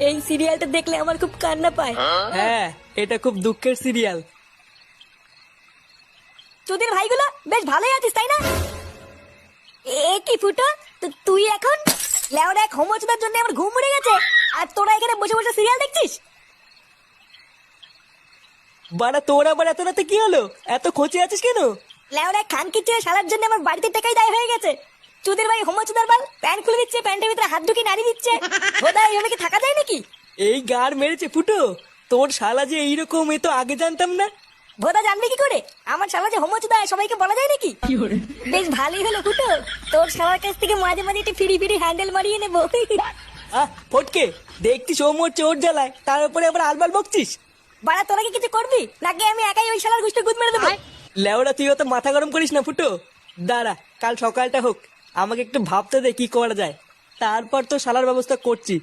এই সিরিয়ালটা দেখলে আমার খুব কান্না পায়। হ্যাঁ, এটা খুব দুঃখের সিরিয়াল। তোদের ভাইগুলো বেশ ভালোই আছিস তাই না? এ কি ফুটো, তুই এখন লেওরা এক হোমোচুদার জন্য আমার ঘুম উড়ে গেছে, আর তোরা এখানে বসে বসে সিরিয়াল দেখছিস? বাড়া তোর আবার এত রাতে কি হলো? এত খোঁচে আছিস কেন? লেওরা খানকি ছেলে শালার জন্য আমার বাড়িতে টাকাই দায় হয়ে গেছে। তোদের ভাই হোমোচুদার বাল প্যান্ট খুলে দিচ্ছে, প্যান্টের ভিতরে হাত ঢুকিয়ে নাড়ি দিচ্ছে। বোধহয় এইভাবে কি থাকা যায় নাকি? এই গার মেরেছে ফুটো, তোর শালা যে এইরকম, এ তো আগে জানতাম না। ভোদা জানবে কি করে আমার শালা যে হোমোচুদা সবাইকে বলা যায় নাকি? বেশ ভালোই হলো ফুটো, তোর শালার কাছ থেকে মাঝে মাঝে একটু ফিরি ফিরি হ্যান্ডেল মারিয়ে নেবো। আহ ফটকে, দেখছিস ও মরছে ওর জ্বালায়, তার উপরে আবার আলবাল বকছিস। বাড়া তোরা কি কিছু করবি নাকি আমি একাই ওই শালার গুষ্টি গুদ মেরে দেবো? লেওড়া তুই অত মাথা গরম করিস না ফুটো। দাঁড়া, কাল সকালটা হোক, আমাকে একটু ভাবতে দে কি করা যায়, তারপর তো শালার ব্যবস্থা করছি।